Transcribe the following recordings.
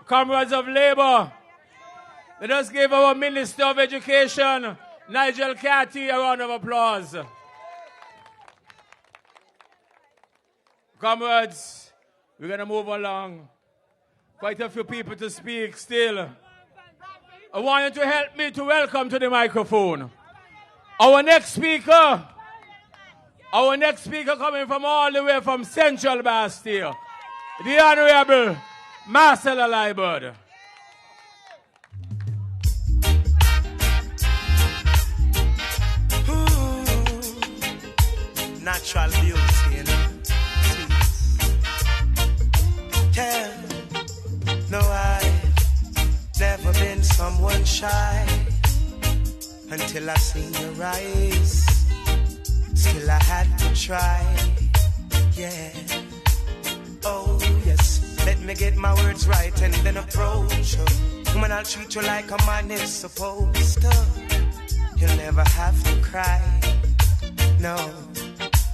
Comrades of Labour, let us give our Minister of Education, Nigel Cathy, a round of applause. Comrades, we're going to move along. Quite a few people to speak still. I want you to help me to welcome to the microphone our next speaker coming from all the way from Central Bastille, the Honorable Marcella Liburd. Natural beauty, you know. Tell, no, I've never been someone shy until I seen your eyes. Still I had to try, yeah. Oh yes, let me get my words right and then approach you. Woman, I'll treat you like a man is supposed to. You'll never have to cry, no.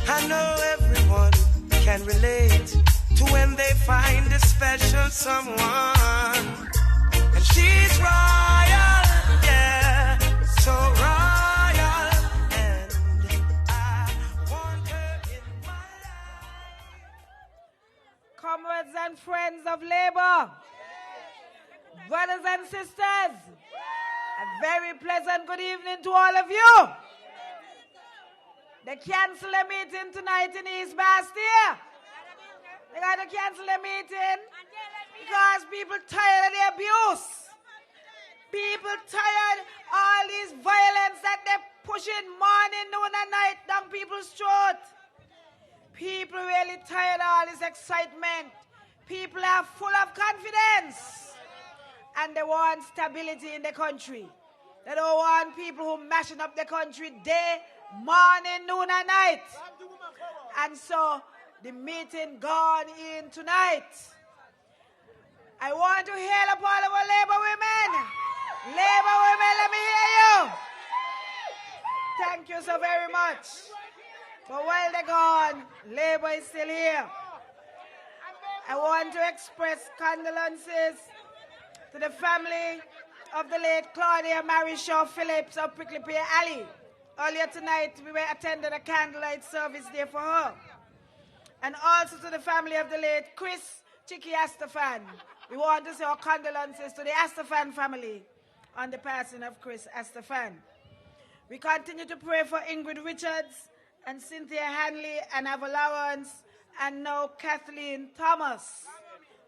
I know everyone can relate to when they find a special someone. And she's royal, yeah, so royal. And I want her in my life. Comrades and friends of Labour, brothers and sisters, a very pleasant good evening to all of you. They cancel a meeting tonight in East Bastille. They got to cancel a meeting because people tired of the abuse. People tired of all this violence that they're pushing morning, noon, and night down people's throat. People really tired of all this excitement. People are full of confidence. And they want stability in the country. They don't want people who mashing up the country day, morning, noon, and night. And so the meeting gone in tonight. I want to hail up all our Labour women. Labour women, let me hear you. Thank you so very much. But while they're gone, Labour is still here. I want to express condolences to the family of the late Claudia Mary Shaw Phillips of Prickly Pear Alley. Earlier tonight, we were attending a candlelight service there for her. And also to the family of the late Chris Chicky Astafan. We want to say our condolences to the Astafan family on the passing of Chris Astafan. We continue to pray for Ingrid Richards and Cynthia Hanley and Ava Lawrence and now Kathleen Thomas,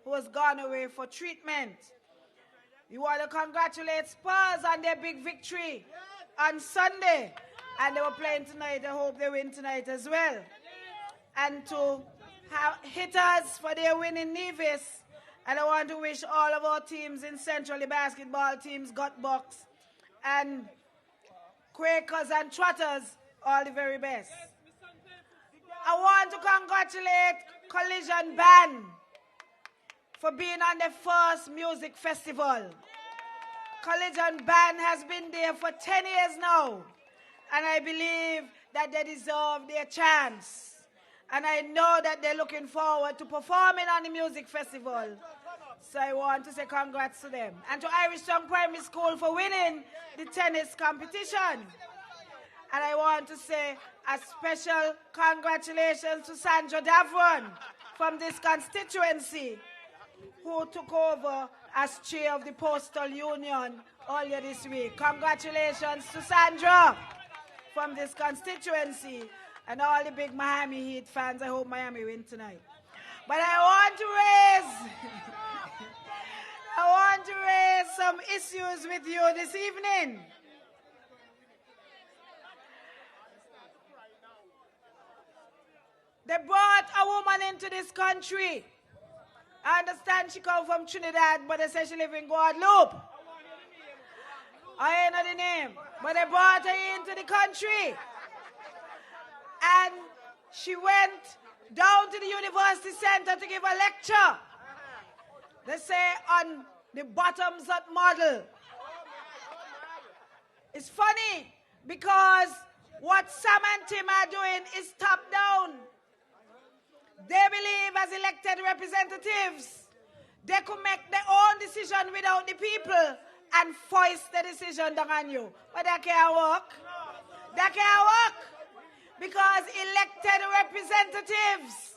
who has gone away for treatment. We want to congratulate Spurs on their big victory on Sunday. And they were playing tonight. I hope they win tonight as well. And to have hitters for their win in Nevis. And I want to wish all of our teams in Central, the basketball teams, Gutbucks, and Quakers and Trotters, all the very best. I want to congratulate Collision Band for being on the first music festival. Collision Band has been there for 10 years now. And I believe that they deserve their chance. And I know that they're looking forward to performing on the music festival. So I want to say congrats to them. And to Irish Town Primary School for winning the tennis competition. And I want to say a special congratulations to Sandra Davron from this constituency, who took over as chair of the Postal Union earlier this week. Congratulations to Sandra from this constituency and all the big Miami Heat fans. I hope Miami win tonight. But I want to raise some issues with you this evening. They brought a woman into this country. I understand she comes from Trinidad, but they say she lives in Guadeloupe. I ain't know the name. But they brought her into the country. And she went down to the university center to give a lecture. They say on the bottoms-up model. It's funny because what Sam and Tim are doing is top-down. They believe as elected representatives They could make their own decision without the people and force the decision down on you. But that can't work. That can't work. Because elected representatives,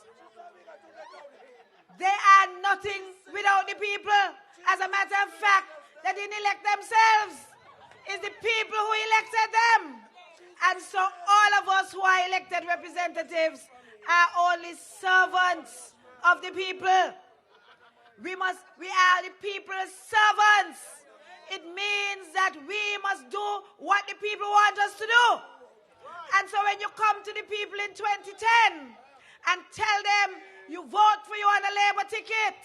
they are nothing without the people. As a matter of fact, they didn't elect themselves. It's the people who elected them. And so all of us who are elected representatives are only servants of the people. We are the people's servants. It means that we must do what the people want us to do. And so when you come to the people in 2010 and tell them you vote for you on a Labour ticket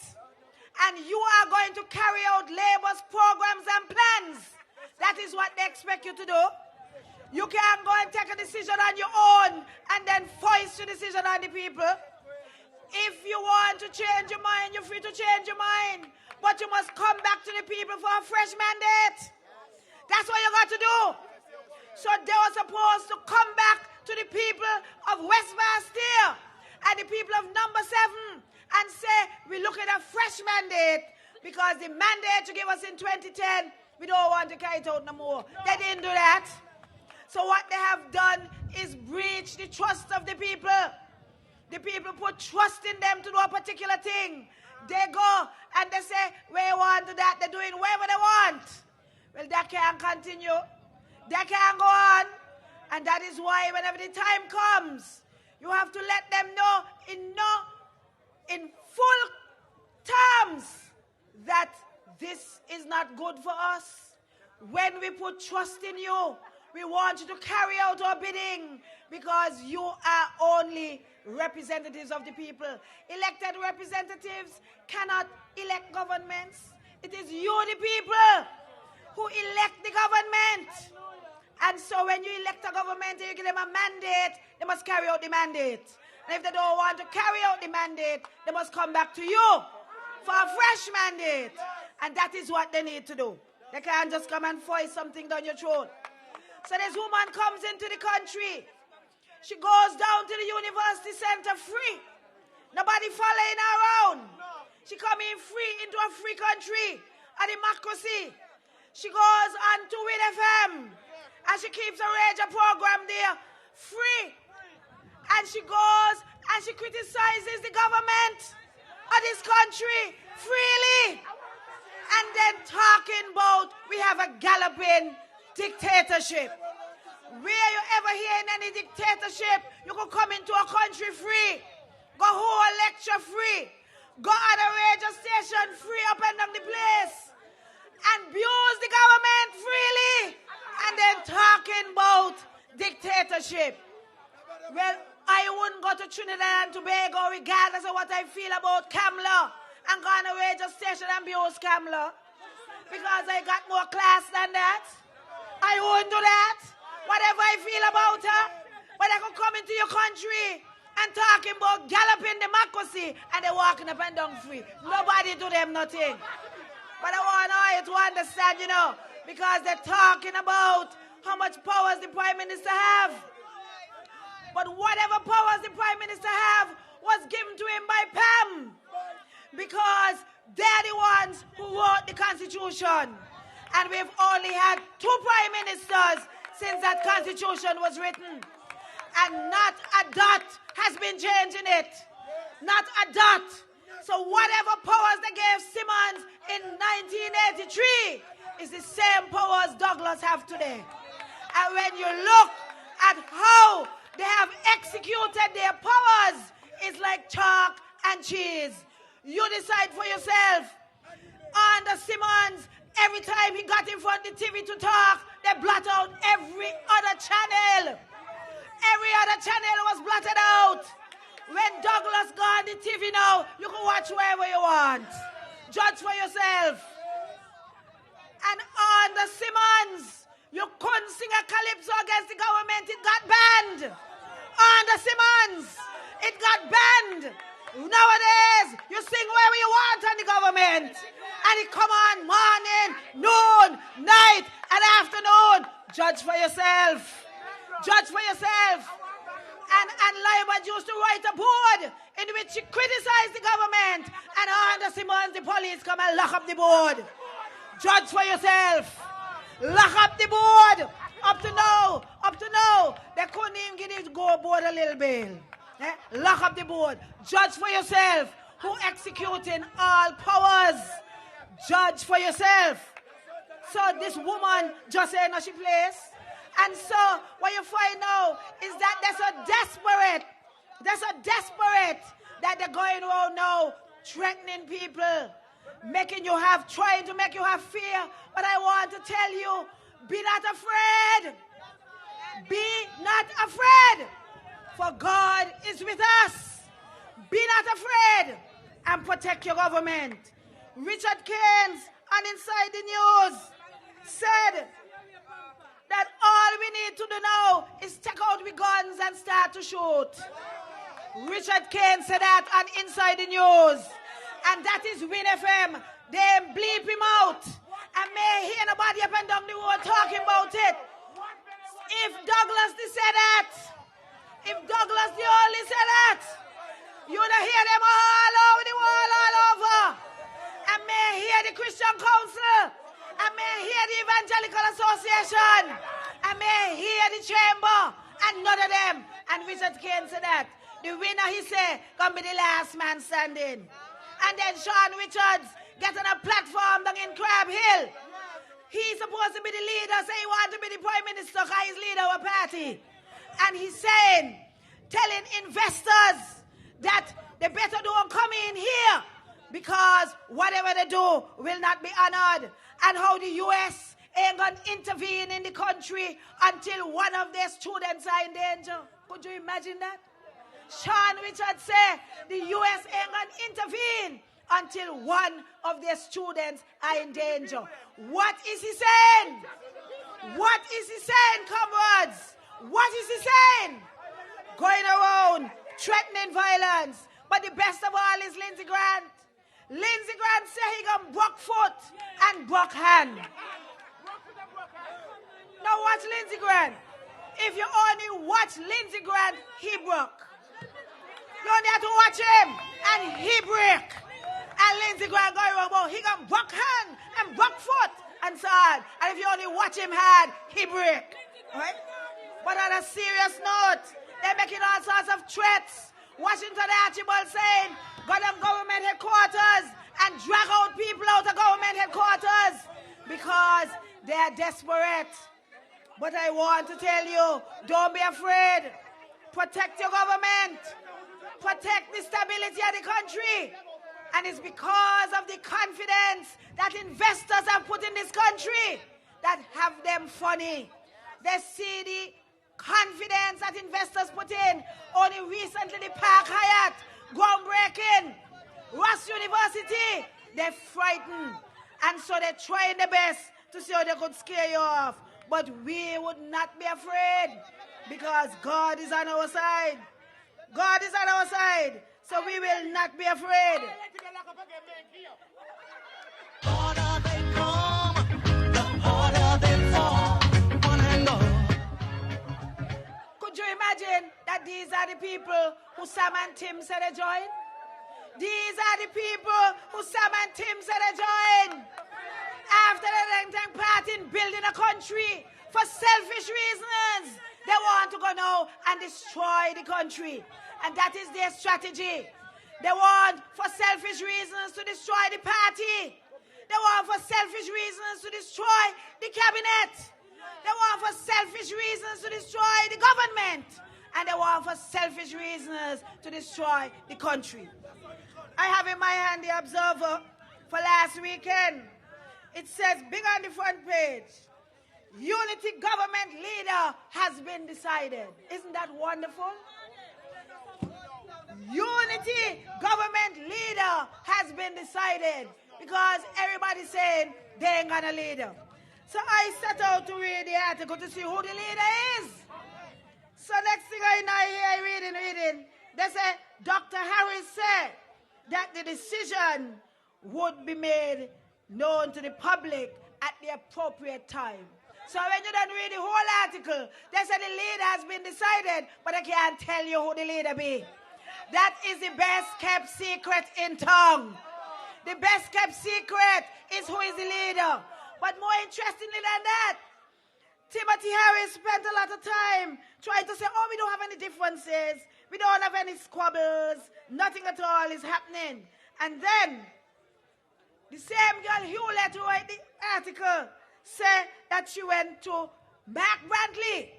and you are going to carry out Labour's programs and plans, that is what they expect you to do. You can't go and take a decision on your own and then force your decision on the people. If you want to change your mind, you're free to change your mind. But you must come back to the people for a fresh mandate. That's what you got to do. So they were supposed to come back to the people of West Bastille and the people of number 7 and say, we're looking at a fresh mandate because the mandate you give us in 2010, we don't want to carry it out no more. They didn't do that. So what they have done is breach the trust of the people. The people put trust in them to do a particular thing. They go and they say, we want to do that. They're doing whatever they want. Well, that can't continue. That can't go on. And that is why whenever the time comes, you have to let them know in full terms that this is not good for us. When we put trust in you, we want you to carry out our bidding because you are only representatives of the people. Elected representatives cannot elect governments. It is you, the people, who elect the government. And so when you elect a government and you give them a mandate, they must carry out the mandate. And if they don't want to carry out the mandate, they must come back to you for a fresh mandate. And that is what they need to do. They can't just come and force something down your throat. So this woman comes into the country. She goes down to the university center free. Nobody following her around. She come in free into a free country, a democracy. She goes on to Win FM and she keeps a radio program there free. And she goes and she criticizes the government of this country freely. And then talking about we have a galloping dictatorship. Where you ever hear in any dictatorship, you could come into a country free, go hold a lecture free, go on a radio station free up and down the place, and abuse the government freely, and then talking about dictatorship. Well, I wouldn't go to Trinidad and Tobago regardless of what I feel about Kamla and go on a radio station and abuse Kamla because I got more class than that. I wouldn't do that. Whatever I feel about her. But I could come into your country and talking about galloping democracy and they walking up and down free. Nobody do them nothing. But I want you to understand, because they're talking about how much powers the Prime Minister have. But whatever powers the Prime Minister have was given to him by PAM. Because they're the ones who wrote the Constitution. And we've only had 2 Prime Ministers since that Constitution was written. And not a dot has been changing it. Not a dot. So whatever powers they gave Simmons in 1983 is the same powers Douglas have today. And when you look at how they have executed their powers, it's like chalk and cheese. You decide for yourself. Under Simmons, every time he got in front of the TV to talk, they blot out every other channel. Every other channel was blotted out. When Douglas got on the TV now, you can watch wherever you want. Judge for yourself. And under Simmons, you couldn't sing a calypso against the government. It got banned. Under Simmons, it got banned. Nowadays, you sing wherever you want on the government. And it come on morning, noon, night, and afternoon. Judge for yourself. Judge for yourself. And Liburd used to write a board in which she criticized the government, and Under Simmons, the police come and lock up the board. Judge for yourself. Lock up the board. Up to now, they couldn't even get it to go aboard a little bail. Lock up the board. Judge for yourself. Who executing all powers? Judge for yourself. So this woman just ain't no she place. And so what you find now is that they're so desperate that they're going around now threatening people, trying to make you have fear. But I want to tell you, be not afraid. Be not afraid. For God is with us. Be not afraid and protect your government. Richard Keynes on Inside the News said that all we need to do now is take out the guns and start to shoot. Richard Keynes said that on Inside the News. And that is Win FM. They bleep him out. And may hear nobody up and down the road talking about it. If Douglas they say that, if Douglas the only say that, you would hear them all over the world, all over. And may hear the Christian Council. And may hear the Evangelical Association. And may hear the Chamber. And none of them. And Richard Keynes said that. The winner, he said, gonna be the last man standing. And then Sean Richards get on a platform down in Crab Hill. He's supposed to be the leader, say he wants to be the prime minister because he's leader of a party. And he's saying, telling investors that they better don't come in here because whatever they do will not be honored. And how the U.S. ain't going to intervene in the country until one of their students are in danger. Could you imagine that? Sean Richards said the U.S. ain't going to intervene until one of their students are in danger. What is he saying? What is he saying, comrades? What is he saying? Going around threatening violence. But the best of all is Lindsey Grant. Lindsey Grant said he got broke foot and broke hand. Now watch Lindsey Grant. If you only watch Lindsey Grant, he broke. You only have to watch him and he break. And Lindsey Grant going around, he got broke hand and broke foot and so on. And if you only watch him hard, he break. Right? But on a serious note, they're making all sorts of threats. Washington Archibald saying, go to government headquarters and drag out people out of government headquarters because they are desperate. But I want to tell you, don't be afraid. Protect your government. Protect the stability of the country. And it's because of the confidence that investors have put in this country that have them funny. They see the confidence that investors put in. Only recently the Park Hyatt, groundbreaking, Ross University, they're frightened. And so they're trying their best to see how they could scare you off. But we would not be afraid because God is on our side. God is on our side. So we will not be afraid. Order they come, the order they fall, one and all. Could you imagine that these are the people who Sam and Tim said they joined? These are the people who Sam and Tim said they joined. After the Renteng party in building a country for selfish reasons, they want to go now and destroy the country. And that is their strategy. They want for selfish reasons to destroy the party. They want for selfish reasons to destroy the cabinet. They want for selfish reasons to destroy the government. And they want for selfish reasons to destroy the country. I have in my hand the Observer for last weekend. It says, big on the front page, unity government leader has been decided. Isn't that wonderful? Unity government leader has been decided because everybody's saying they ain't gonna lead them. So I set out to read the article to see who the leader is. So next thing I know here, reading, they say Dr. Harris said that the decision would be made known to the public at the appropriate time. So when you don't read the whole article, they say the leader has been decided, but I can't tell you who the leader be. That is the best kept secret in town. The best kept secret is who is the leader. But more interestingly than that, Timothy Harris spent a lot of time trying to say, oh, we don't have any differences. We don't have any squabbles. Nothing at all is happening. And then, the same girl Hewlett who wrote the article said that she went to Mark Brantley.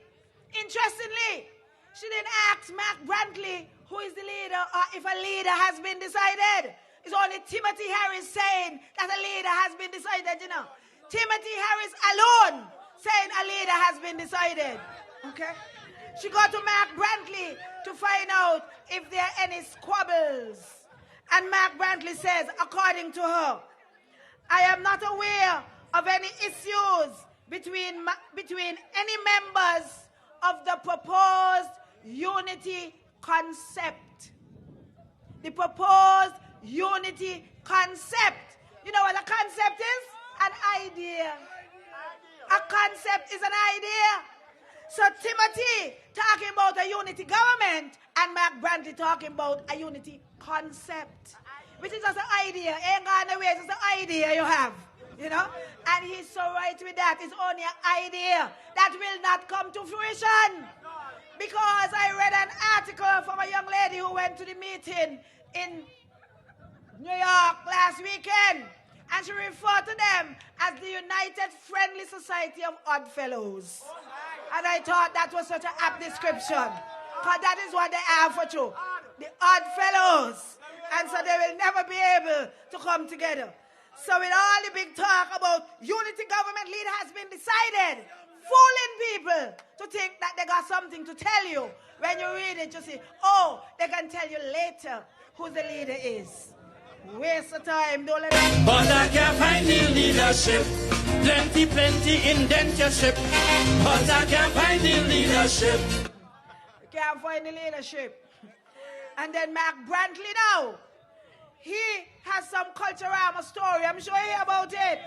Interestingly, she didn't ask Mark Brantley who is the leader or if a leader has been decided. It's only Timothy Harris saying that a leader has been decided, you know. Timothy Harris alone saying a leader has been decided. Okay? She got to Mark Brantley to find out if there are any squabbles. And Mark Brantley says, according to her, I am not aware of any issues between any members of the proposed unity concept. The proposed unity concept. You know what a concept is? An idea. A concept is an idea. So Timothy talking about a unity government and Mark Brantley talking about a unity concept. Which is just an idea. Ain't gone away, it's just an idea you have. You know? And he's so right with that. It's only an idea that will not come to fruition. Because I read an article from a young lady who went to the meeting in New York last weekend. And she referred to them as the United Friendly Society of Oddfellows. And I thought that was such an apt description. Because that is what they are for you. The Oddfellows. And so they will never be able to come together. So with all the big talk about unity government leader has been decided, fooling people to think that they got something to tell you. When you read it, you see, oh, they can tell you later who the leader is. Waste of time, don't let them. But I can't find the leadership. Plenty indentureship. But I can't find the leadership. You can't find the leadership. And then Mark Brantley now, he has some Culturama story. I'm sure you hear about it.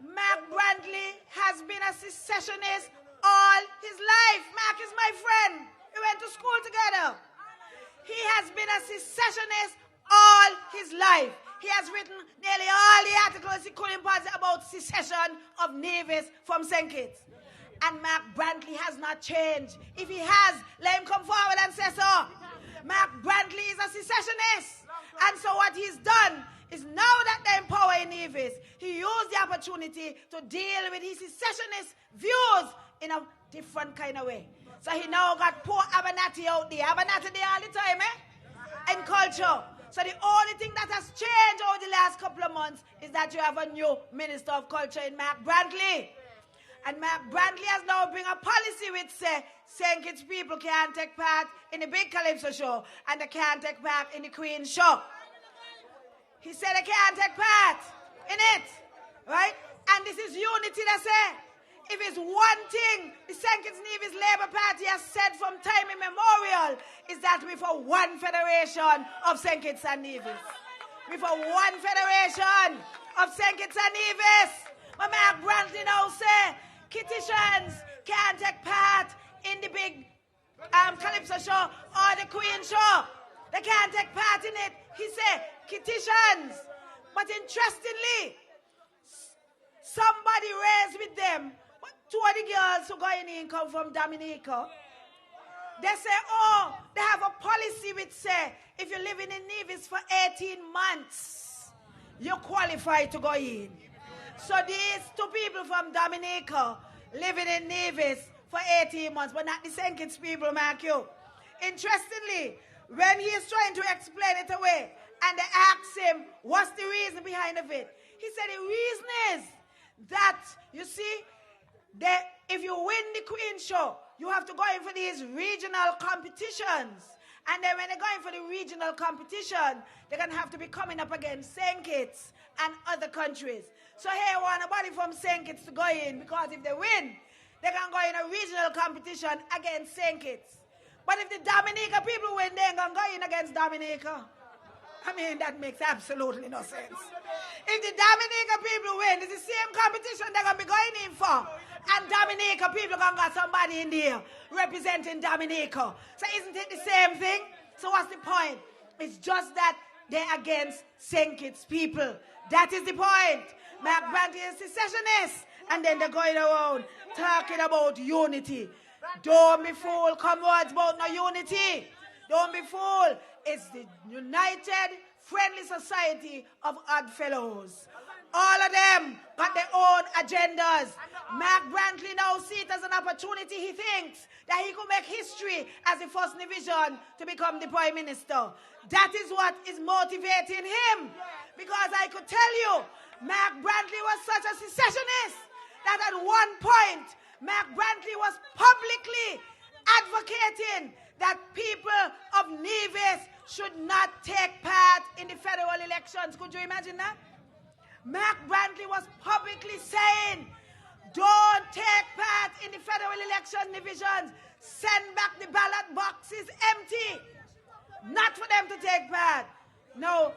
Mark Brantley has been a secessionist all his life. Mark is my friend. We went to school together. He has been a secessionist all his life. He has written nearly all the articles he couldn't possibly about secession of Nevis from St. Kitts. And Mark Brantley has not changed. If he has, let him come forward and say so. Mark Brantley is a secessionist. And so what he's done is now that they're in power in Nevis, he used the opportunity to deal with his secessionist views in a different kind of way. So he now got poor Abenati out there. Abenati there all the time, in culture. So the only thing that has changed over the last couple of months is that you have a new Minister of Culture in Mark Brantley. And Mark Brantley has now bring a policy which says St. Kitts people can't take part in the big Calypso show and they can't take part in the Queen show. He said they can't take part in it, right? And this is unity, they say. If it's one thing the St. Kitts-Nevis Labour Party has said from time immemorial is that we for one federation of St. Kitts and Nevis. We for one federation of St. Kitts and Nevis. But Mark Brantley now say Kittitians can't take part in the big Calypso show or the Queen show. They can't take part in it. He said Kittitians. But interestingly, somebody raised with them. Two of the girls who going in come from Dominica. They say, oh, they have a policy which say if you're living in Nevis for 18 months, you qualify to go in. So these two people from Dominica living in Nevis for 18 months, but not the St. Kitts people, mark you. Interestingly, when he is trying to explain it away, and they ask him, what's the reason behind of it? He said the reason is that, you see, that if you win the Queen show, you have to go in for these regional competitions. And then when they go in for the regional competition, they're going to have to be coming up against St. Kitts and other countries. So here, I want nobody from St. Kitts to go in, because if they win, they can go in a regional competition against St. Kitts. But if the Dominica people win, they ain't going to go in against Dominica. I mean, that makes absolutely no sense. If the Dominica people win, it's the same competition they're going to be going in for. And Dominica people going to got somebody in there representing Dominica. So isn't it the same thing? So what's the point? It's just that they're against St. Kitts people. That is the point. Mark Brantley is secessionist. And then they're going around talking about unity. Don't be fooled. Come words about no unity. Don't be fooled. It's the United Friendly Society of Odd Fellows. All of them got their own agendas. Mark Brantley now sees it as an opportunity. He thinks that he could make history as the first division to become the Prime Minister. That is what is motivating him. Because I could tell you, Mark Brantley was such a secessionist that at one point, Mark Brantley was publicly advocating that people of Nevis should not take part in the federal elections. Could you imagine that? Mark Brantley was publicly saying, don't take part in the federal election divisions. Send back the ballot boxes empty. Not for them to take part. No,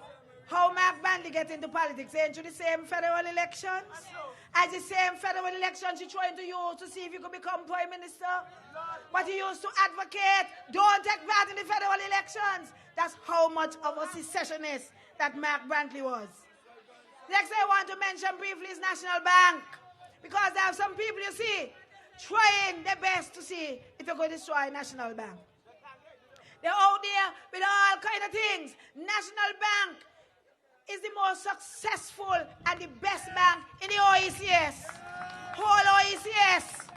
how Mark Brantley get into politics? Ain't you the same federal elections? As the same federal elections you're trying to use to see if you could become Prime Minister? But he used to advocate, don't take part in the federal elections. That's how much of a secessionist that Mark Brantley was. Next thing I want to mention briefly is National Bank. Because there are some people, you see, trying their best to see if they could destroy National Bank. They're out there with all kinds of things. National Bank is the most successful and the best bank in the OECS. Whole OECS.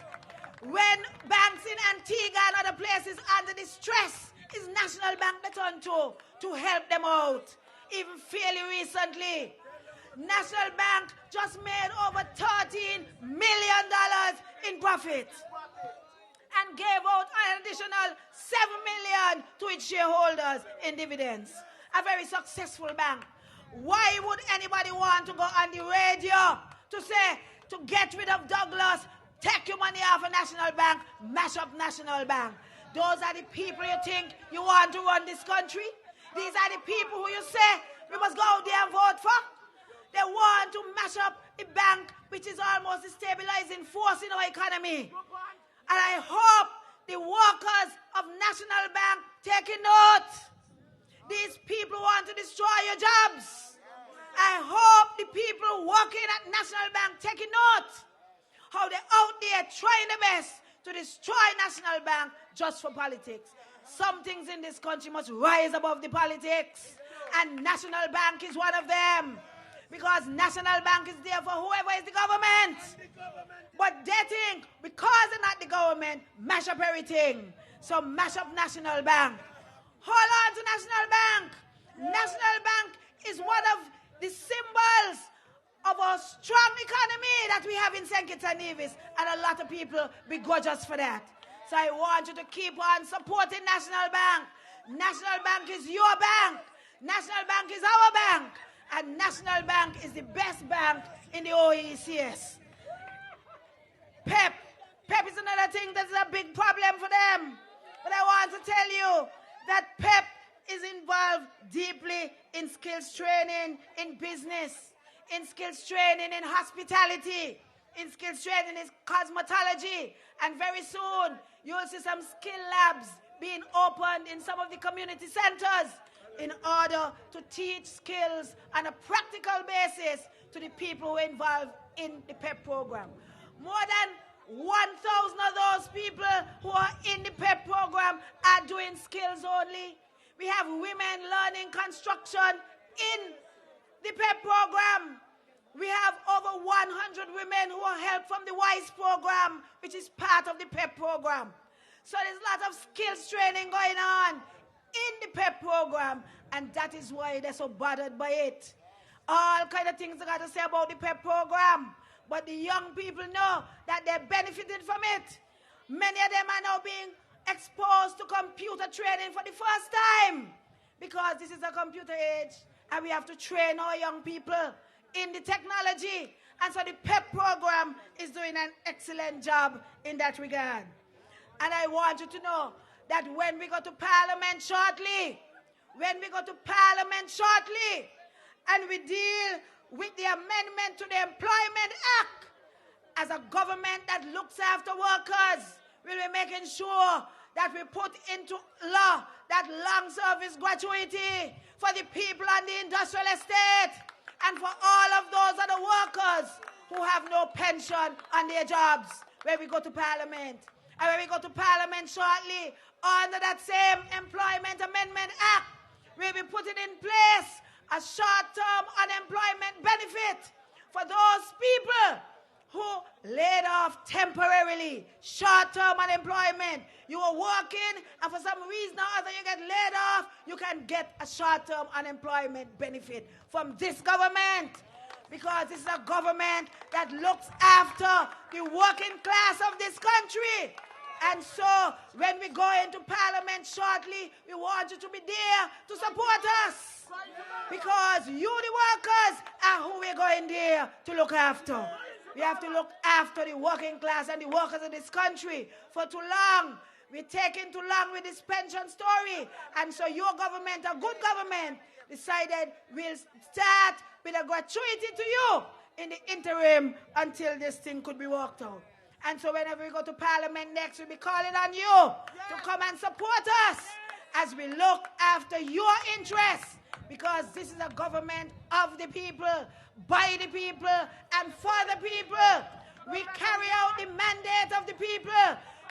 When banks in Antigua and other places under distress, is National Bank they turn to help them out. Even fairly recently. National Bank just made over $13 million in profit and gave out an additional $7 million to its shareholders in dividends. A very successful bank. Why would anybody want to go on the radio to say, to get rid of Douglas, take your money off of National Bank, mash up National Bank? Those are the people you think you want to run this country? These are the people who you say we must go out there and vote for? They want to mash up the bank, which is almost a stabilizing force in our economy. And I hope the workers of National Bank take a note. These people want to destroy your jobs. I hope the people working at National Bank take a note. How they're out there trying their best to destroy National Bank just for politics. Some things in this country must rise above the politics. And National Bank is one of them. Because National Bank is there for whoever is the government. But they think, because they're not the government, mash up everything. So mash up National Bank. Hold on to National Bank. National Bank is one of the symbols of a strong economy that we have in St. Kitts-Nevis. And a lot of people begrudge us for that. So I want you to keep on supporting National Bank. National Bank is your bank. National Bank is our bank. And National Bank is the best bank in the OECS. PEP. PEP is another thing that's a big problem for them. But I want to tell you that PEP is involved deeply in skills training in business, in skills training in hospitality, in skills training in cosmetology. And very soon, you'll see some skill labs being opened in some of the community centers in order to teach skills on a practical basis to the people who are involved in the PEP program. More than 1,000 of those people who are in the PEP program are doing skills only. We have women learning construction in the PEP program. We have over 100 women who are helped from the WISE program, which is part of the PEP program. So there's a lot of skills training going on in the PEP program, and that is why they're so bothered by it. All kind of things I got to say about the PEP program, but the young people know that they're benefiting from it. Many of them are now being exposed to computer training for the first time, because this is a computer age, and we have to train our young people in the technology. And so the PEP program is doing an excellent job in that regard. And I want you to know that when we go to Parliament shortly, and we deal with the amendment to the Employment Act, as a government that looks after workers, we'll be making sure that we put into law that long service gratuity for the people on the industrial estate and for all of those other workers who have no pension on their jobs when we go to Parliament. And when we go to Parliament shortly, under that same Employment Amendment Act, we'll be putting in place a short-term unemployment benefit for those people who laid off temporarily, short-term unemployment. You are working, and for some reason or other you get laid off, you can get a short-term unemployment benefit from this government. Because this is a government that looks after the working class of this country. And so, when we go into Parliament shortly, we want you to be there to support us. Because you, the workers, are who we're going there to look after. We have to look after the working class and the workers of this country. For too long, we're taking too long with this pension story. And so your government, a good government, decided we'll start with a gratuity to you in the interim until this thing could be worked out. And so whenever we go to Parliament next, we'll be calling on you to come and support us as we look after your interests, because this is a government of the people, by the people, and for the people. We carry out the mandate of the people.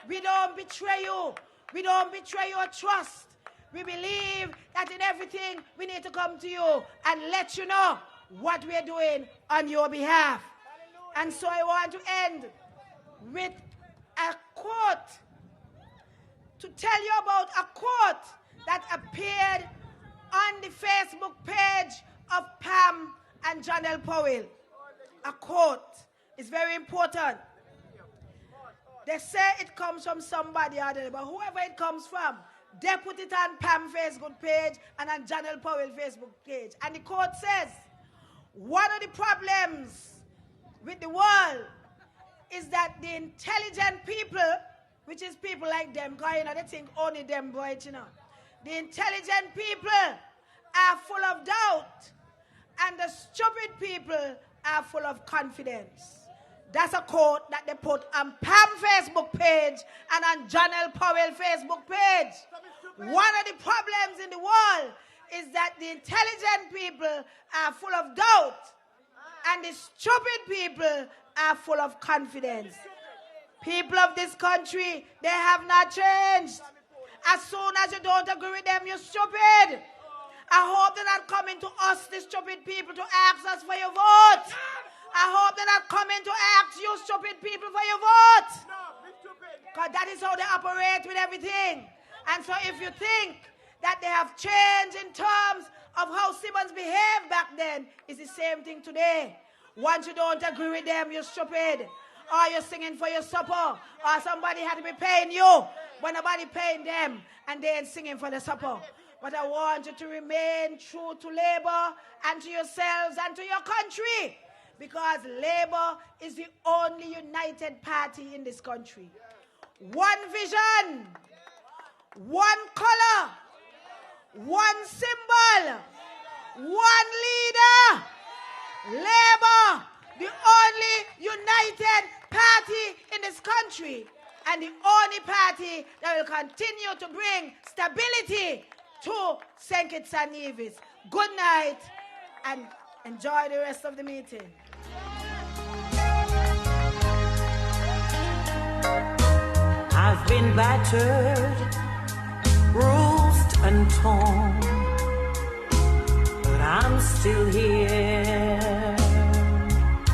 We don't betray you. We don't betray your trust. We believe that in everything we need to come to you and let you know what we're doing on your behalf. And so I want to end with a quote, to tell you about a quote that appeared on the Facebook page of Pam and Janelle Powell. A quote is very important. They say it comes from somebody other, but whoever it comes from, they put it on Pam's Facebook page and on Janelle Powell's Facebook page. And the quote says, one of the problems with the world is that the intelligent people, which is people like them, because you know, they think only them boys, you know. The intelligent people are full of doubt, and the stupid people are full of confidence. That's a quote that they put on Pam's Facebook page and on Janelle Powell's Facebook page. One of the problems in the world is that the intelligent people are full of doubt, and the stupid people are full of confidence. People of this country, they have not changed. As soon as you don't agree with them, you're stupid. I hope they're not coming to us, the stupid people, to ask us for your vote. I hope they're not coming to ask you stupid people for your vote. Because that is how they operate with everything. And so if you think that they have changed in terms of how Simmons behaved back then, it's the same thing today. Once you don't agree with them, you're stupid. Or you're singing for your supper. Or somebody had to be paying you, but nobody paying them, and they ain't singing for the supper. But I want you to remain true to Labour and to yourselves and to your country. Because Labour is the only united party in this country. One vision, one color, one symbol, one leader. Labour, the only united party in this country, and the only party that will continue to bring stability to St. Kitts-Nevis. Good night, and enjoy the rest of the meeting. I've been battered, bruised and torn, but I'm still here.